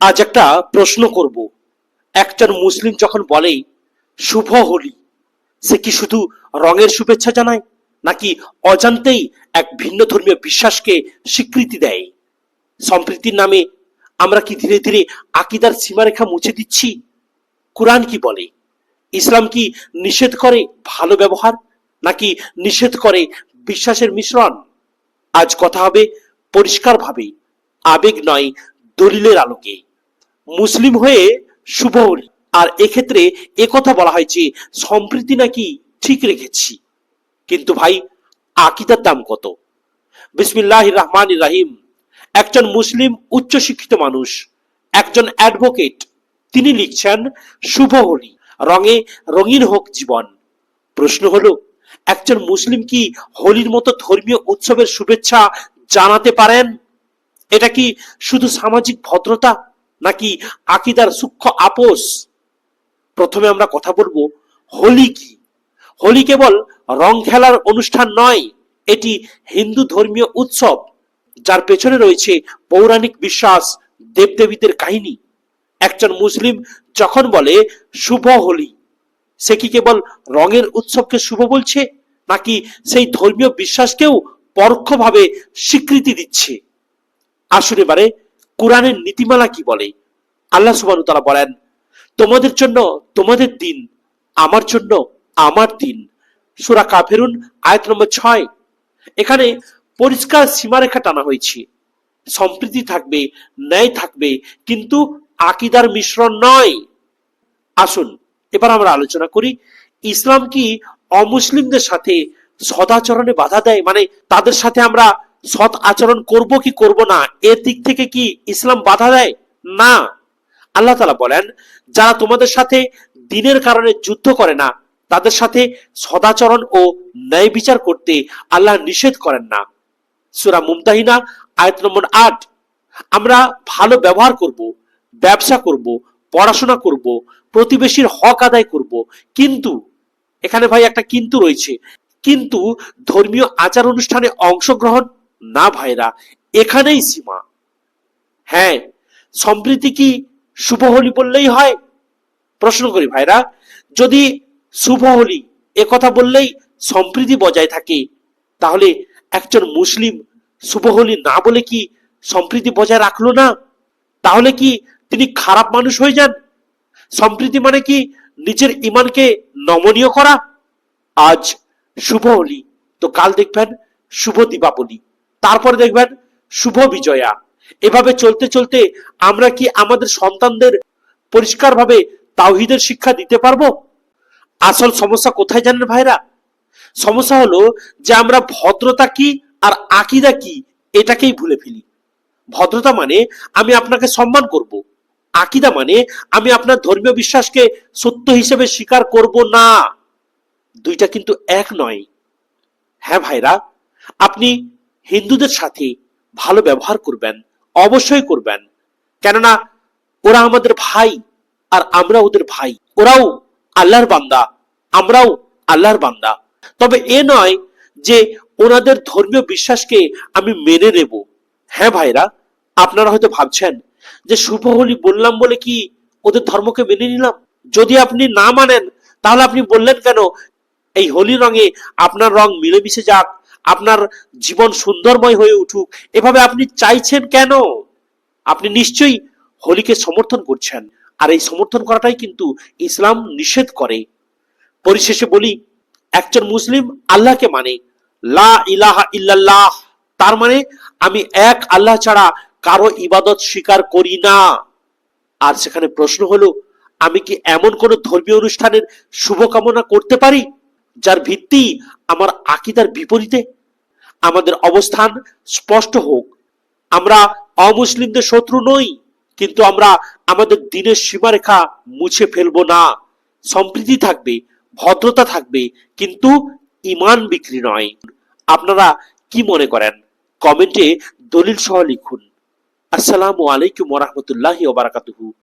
আজ একটা প্রশ্ন করব। একজন মুসলিম যখন বলে শুভ হোলি, সে কি শুধু রঙের শুভেচ্ছা জানায়, নাকি অজান্তেই এক ভিন্ন ধর্মীয় বিশ্বাসকে স্বীকৃতি দেয়? সম্প্রীতির নামে আমরা কি ধীরে ধীরে আকীদার সীমারেখা মুছে দিচ্ছি? কুরআন কি বলে? ইসলাম কি নিষেধ করে ভালো ব্যবহার, নাকি নিষেধ করে বিশ্বাসের মিশ্রণ? আজ কথা হবে পরিষ্কারভাবে, আবেগ নয়, দলিলের আলোকে। মুসলিম হয়ে শুভ হোলি, আর এক্ষেত্রে একথা বলা হয় যে সম্প্রীতি নাকি ঠিক রেখেছি, কিন্তু ভাই আকীদার দাম কত? বিসমিল্লাহির রহমানির রহিম। একজন মুসলিম উচ্চ শিক্ষিত মানুষ, একজন অ্যাডভোকেট, তিনি লিখছেন, শুভ হোলি, রঙে রঙিন হোক জীবন। প্রশ্ন হলো, একজন মুসলিম কি হোলির মতো ধর্মীয় উৎসবের শুভেচ্ছা জানাতে পারেন? এটা কি শুধু সামাজিক ভদ্রতা, নাকি আকীদার সূক্ষ্ম আপোষ? প্রথমে আমরা কথা বলবো হোলি কি। হোলি কেবল রং খেলার অনুষ্ঠান নয়, এটি হিন্দু ধর্মীয় উৎসব, যার পেছনে রয়েছে পৌরাণিক বিশ্বাস, দেবদেবীদের কাহিনী। একজন মুসলিম যখন বলে শুভ হোলি, সে কি কেবল রঙের উৎসবকে শুভ বলছে, নাকি সেই ধর্মীয় বিশ্বাসকেও পরোক্ষভাবে স্বীকৃতি দিচ্ছে? আসুন এবারে কোরআনের নীতিমালা কি বলে। আল্লাহ সুবহানাহু ওয়া তাআলা বলেন, তোমাদের জন্য তোমাদের দিন, আমার জন্য আমার দিন। সূরা কাফিরুন আয়াত নম্বর 6। এখানে পরিষ্কার সীমারেখা টানা হয়েছে। সম্প্রীতি থাকবে, ন্যায় থাকবে, কিন্তু আকীদার মিশ্রণ নয়। আসুন এবার আমরা আলোচনা করি, ইসলাম কি অমুসলিমদের সাথে সদাচরণে বাধা দেয়? মানে তাদের সাথে আমরা সৎ আচরণ করব কি করব না, এর দিক থেকে কি ইসলাম বাধা দেয়? না। আল্লাহ তাআলা বলেন, যারা তোমাদের সাথে দিনের কারণে যুদ্ধ করে না, তাদের সাথে সদাচরণ ও ন্যায় বিচার করতে আল্লাহ নিষেধ করেন না। সূরা মুমতাহিনা আয়াত নম্বর 8। আমরা ভালো ব্যবহার করব, ব্যবসা করব, পড়াশোনা করব, প্রতিবেশীর হক আদায় করব, কিন্তু এখানে ভাই একটা কিন্তু রয়েছে, কিন্তু ধর্মীয় আচার অনুষ্ঠানে অংশগ্রহণ না ভাইরা, এখানেই সীমা। হ্যাঁ, সম্প্রীতি কি শুভ হোলি বললেই হয়? প্রশ্ন করি ভাইরা, যদি শুভ হোলি কথা বললেই সম্প্রীতি বজায় থাকে, তাহলে একজন মুসলিম শুভ হোলি না বলে কি সম্প্রীতি বজায় রাখলো না? তাহলে কি তিনি খারাপ মানুষ হয়ে যান? সম্প্রীতি মানে কি নিজের ইমানকে নমনীয় করা? আজ শুভ হোলি, তো কাল দেখবেন শুভ দীপাবলি, তারপরে দেখবেন শুভ বিজয়া। এভাবে চলতে চলতে আমরা কি আমাদের সন্তানদের পরিষ্কারভাবে তাওহীদের শিক্ষা দিতে পারবো? আসল সমস্যা কোথায় জানেন ভাইরা? সমস্যা হলো যে আমরা ভদ্রতা কি আর আকীদা কি এটাকেই ভুলে ফেলি। ভদ্রতা মানে আমি আপনাকে সম্মান করব, আকীদা মানে আমি আপনার ধর্মীয় বিশ্বাসকে সত্য হিসেবে স্বীকার করব না। দুইটা কিন্তু এক নয়। হ্যাঁ ভাইরা, আপনি হিন্দুদের সাথে ভালো ব্যবহার করবেন, অবশ্যই করবেন, কেননা ওরা আমাদের ভাই আর আমরা ওদের ভাই। ওরাও আল্লাহর বান্দা, আমরাও আল্লাহর বান্দা। তবে এ নয় যে ওনাদের ধর্মীয় বিশ্বাসকে আমি মেনে নেব। হ্যাঁ ভাইরা, আপনারা হয়তো ভাবছেন যে শুভ হোলি বললাম বলে কি ওদের ধর্মকে মেনে নিলাম? যদি আপনি না মানেন, তাহলে আপনি বললেন কেন এই হোলি রঙে আপনার রং মিলেমিশে যাক, আপনার জীবন সুন্দরময় হয়ে উঠুক? এভাবে আপনি চাইছেন কেন? আপনি নিশ্চয়ই হোলিকে সমর্থন করছেন, আর এই সমর্থন করাটাই কিন্তু ইসলাম নিষেধ করে। পরিশেষে বলি, একজন মুসলিম আল্লাহকে মানে, লা ইলাহা ইল্লাল্লাহ, তার মানে আমি এক আল্লাহ ছাড়া কারো ইবাদত স্বীকার করি না। আর সেখানে প্রশ্ন হলো, আমি কি এমন কোন ধর্মীয় অনুষ্ঠানের শুভকামনা করতে পারি যার ভিত্তি আমার আকীদার বিপরীতে? আমাদের অবস্থান স্পষ্ট হোক, আমরা অমুসলিমদের শত্রু নই, কিন্তু আমরা আমাদের দিনের সীমারেখা মুছে ফেলবো না। সম্প্রীতি থাকবে, ভদ্রতা থাকবে, কিন্তু ইমান বিক্রি নয়। আপনারা কি মনে করেন? কমেন্টে দলিল সহ লিখুন। আসসালামু আলাইকুম ওয়া রাহমাতুল্লাহি ওয়া বারাকাতুহু।